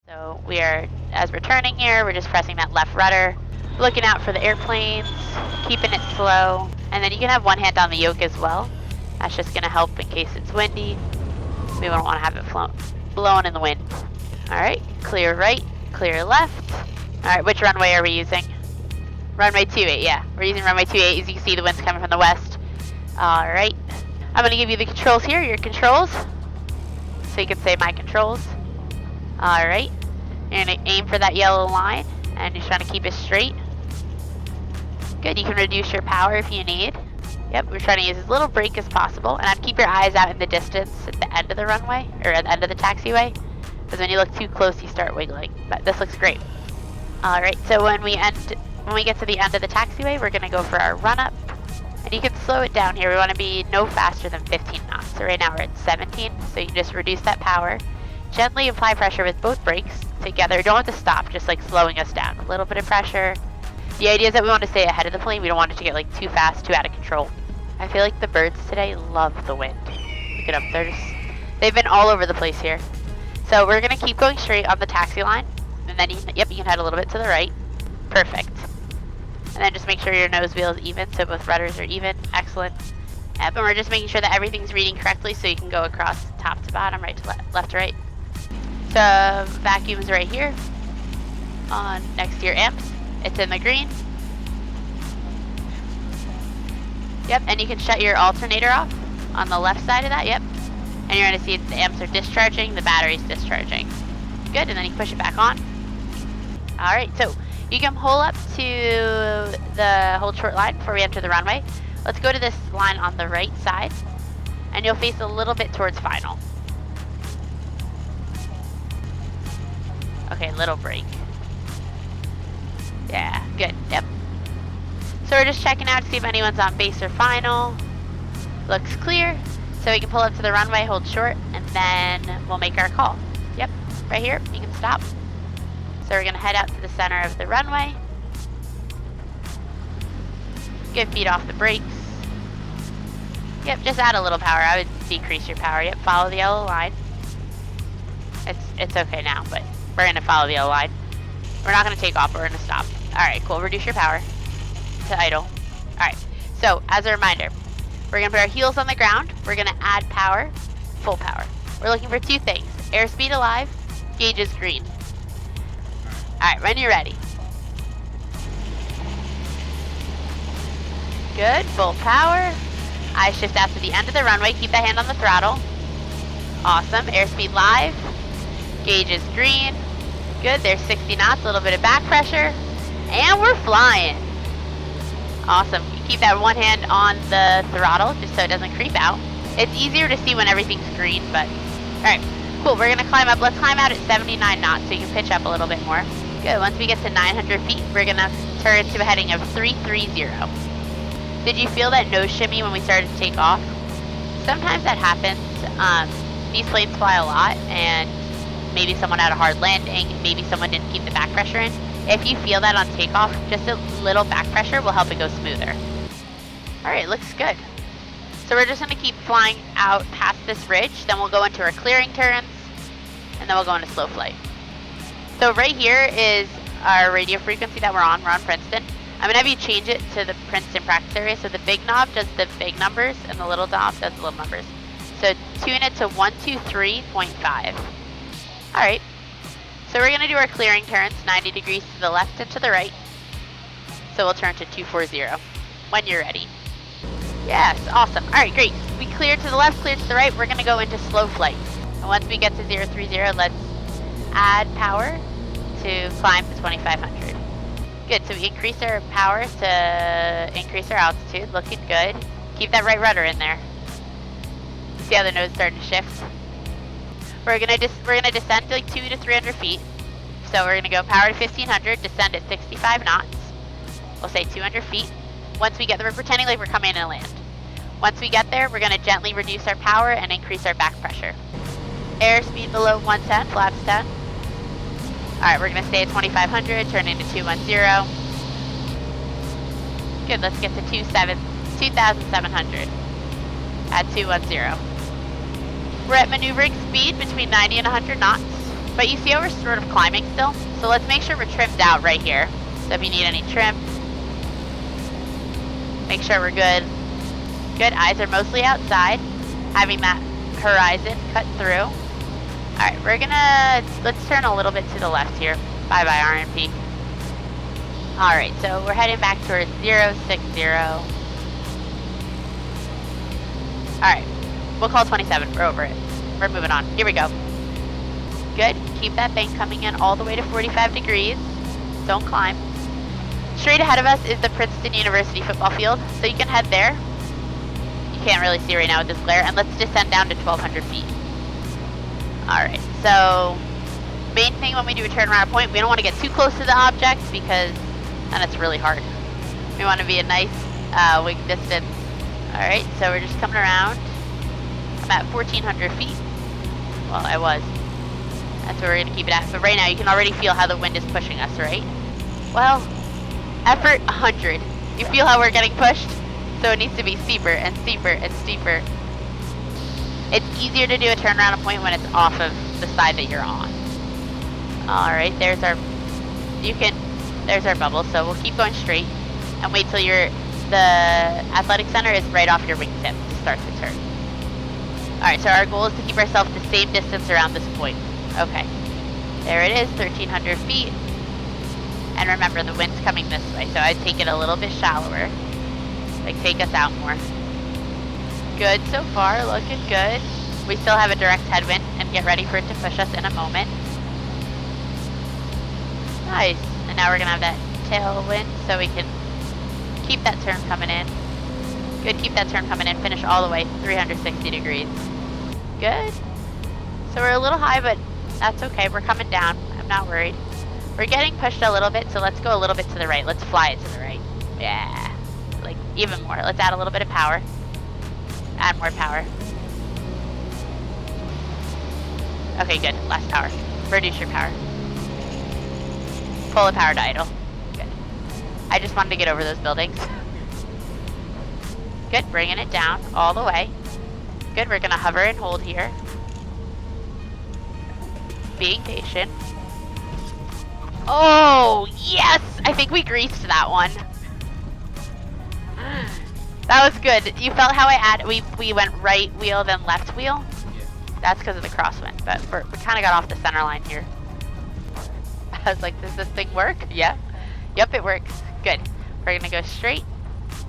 So we are, as we're turning here, we're just pressing that left rudder, looking out for the airplanes, keeping it slow, and then you can have one hand on the yoke as well. That's just gonna help in case it's windy. We don't want to have it blowing in the wind. All right, clear right, clear left. All right, which runway are we using? Runway 28, yeah. We're using runway 28. As you can see, the wind's coming from the west. All right, I'm gonna give you the controls here, your controls. So you can say my controls. All right, you're gonna aim for that yellow line and you're trying to keep it straight. Good, you can reduce your power if you need. Yep, we're trying to use as little brake as possible, and I'd keep your eyes out in the distance at the end of the runway, or at the end of the taxiway, because when you look too close, you start wiggling, but this looks great. All right, so when we get to the end of the taxiway, we're gonna go for our run up, and you can slow it down here. We wanna be no faster than 15 knots. So right now we're at 17, so you can just reduce that power. Gently apply pressure with both brakes together. Don't have to stop, just like slowing us down. A little bit of pressure. The idea is that we want to stay ahead of the plane. We don't want it to get like too fast, too out of control. I feel like the birds today love the wind. Look at them, they've been all over the place here. So we're gonna keep going straight on the taxi line, and then you can head a little bit to the right. Perfect. And then just make sure your nose wheel is even, so both rudders are even. Excellent. Yep, and we're just making sure that everything's reading correctly, so you can go across top to bottom, right to left to right. So vacuum's right here, on next to your amps. It's in the green. Yep, and you can shut your alternator off on the left side of that, yep. And you're gonna see the amps are discharging, the battery's discharging. Good, and then you push it back on. All right, so you can pull up to the hold short line before we enter the runway. Let's go to this line on the right side, and you'll face a little bit towards final. Okay, little break. Yeah, good, yep. So we're just checking out to see if anyone's on base or final. Looks clear. So we can pull up to the runway, hold short, and then we'll make our call. Yep, right here, you can stop. So we're gonna head out to the center of the runway. Good feet off the brakes. Yep, just add a little power. I would decrease your power. Yep, follow the yellow line. It's okay now, but we're gonna follow the yellow line. We're not gonna take off, we're gonna stop. All right, cool, reduce your power to idle. All right, so as a reminder, we're gonna put our heels on the ground. We're gonna add power, full power. We're looking for two things: airspeed alive, gauges green. All right, when you're ready. Good, full power. Eyes shift out to the end of the runway. Keep that hand on the throttle. Awesome, airspeed live, gauges green. Good, there's 60 knots, a little bit of back pressure, and we're flying. Awesome, you keep that one hand on the throttle just so it doesn't creep out. It's easier to see when everything's green, but all right, cool, we're gonna climb up. Let's climb out at 79 knots so you can pitch up a little bit more. Good, once we get to 900 feet, we're gonna turn to a heading of 330. Did you feel that nose shimmy when we started to take off? Sometimes that happens. These planes fly a lot, and maybe someone had a hard landing, maybe someone didn't keep the back pressure in. If you feel that on takeoff, just a little back pressure will help it go smoother. All right, looks good. So we're just gonna keep flying out past this ridge, then we'll go into our clearing turns, and then we'll go into slow flight. So right here is our radio frequency that we're on Princeton. I'm gonna have you change it to the Princeton practice area, so the big knob does the big numbers, and the little knob does the little numbers. So tune it to 123.5. All right, so we're gonna do our clearing turns, 90 degrees to the left and to the right. So we'll turn to 240 when you're ready. Yes, awesome. All right, great. We cleared to the left, cleared to the right. We're gonna go into slow flight. And once we get to 030, let's add power to climb to 2500. Good, so we increase our power to increase our altitude, looking good. Keep that right rudder in there. See how the nose is starting to shift? We're gonna descend to like 200 to 300 feet. So we're gonna go power to 1500, descend at 65 knots. We'll say 200 feet. Once we get there, we're pretending like we're coming in and land. Once we get there, we're gonna gently reduce our power and increase our back pressure. Airspeed below 110, flaps 10. All right, we're gonna stay at 2500, turn into 210. Good, let's get to 2700 at 210. We're at maneuvering speed between 90 and 100 knots. But you see how we're sort of climbing still? So let's make sure we're trimmed out right here. So if you need any trim, make sure we're good. Good, eyes are mostly outside, having that horizon cut through. Alright, let's turn a little bit to the left here. Bye-bye, RMP. Alright, so we're heading back towards 060. Alright, we'll call 27, we're over it. We're moving on, here we go. Good, keep that bank coming in all the way to 45 degrees. Don't climb. Straight ahead of us is the Princeton University football field, so you can head there. You can't really see right now with this glare, and let's descend down to 1,200 feet. Alright, so main thing when we do a turn around point, we don't want to get too close to the object because then it's really hard. We want to be a nice wing distance. Alright, so we're just coming around. I'm at 1,400 feet. Well, I was. That's where we're going to keep it at. But right now, you can already feel how the wind is pushing us, right? Well, effort 100. You feel how we're getting pushed? So it needs to be steeper and steeper and steeper. It's easier to do a turnaround point when it's off of the side that you're on. Alright, there's our bubble. So we'll keep going straight and wait till the athletic center is right off your wingtip to start the turn. Alright, so our goal is to keep ourselves the same distance around this point. Okay, there it is, 1,300 feet. And remember, the wind's coming this way, so I'd take it a little bit shallower. Like, take us out more. Good so far, looking good. We still have a direct headwind, and get ready for it to push us in a moment. Nice, and now we're gonna have that tailwind, so we can keep that turn coming in. Good, keep that turn coming in, finish all the way, 360 degrees. Good. So we're a little high, but that's okay, we're coming down, I'm not worried. We're getting pushed a little bit, so let's go a little bit to the right. Let's fly it to the right. Yeah, like even more. Let's add a little bit of power. Add more power. Okay, good, less power. Reduce your power. Pull the power to idle. Good. I just wanted to get over those buildings. Good, bringing it down all the way. Good, we're gonna hover and hold here. Being patient. Oh, yes! I think we greased that one. That was good. You felt how we went right wheel, then left wheel? Yeah. That's because of the crosswind, but we kind of got off the center line here. I was like, does this thing work? Yeah. Yep, it works. Good. We're gonna go straight,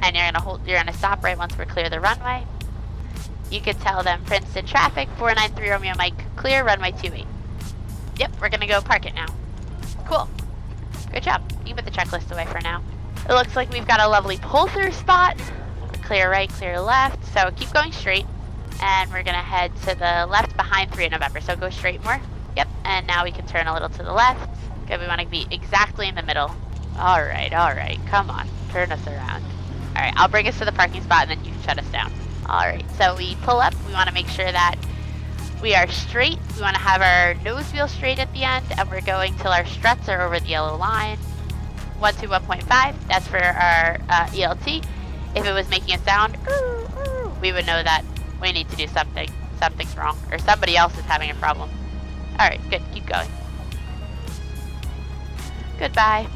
and you're gonna stop right once we're clear the runway. You can tell them Princeton traffic, 493 Romeo Mike, clear, runway 28. Yep, we're gonna go park it now. Cool. Good job. You can put the checklist away for now. It looks like we've got a lovely pull-through spot. Clear right, clear left. So keep going straight. And we're going to head to the left behind 3 November. So go straight more. Yep. And now we can turn a little to the left. Good. We want to be exactly in the middle. All right. Come on. Turn us around. All right. I'll bring us to the parking spot and then you can shut us down. All right. So we pull up. We want to make sure that we are straight. We want to have our nose wheel straight at the end, and we're going till our struts are over the yellow line. 121.5, that's for our ELT. If it was making a sound, we would know that we need to do something. Something's wrong, or somebody else is having a problem. Alright, good, keep going. Goodbye.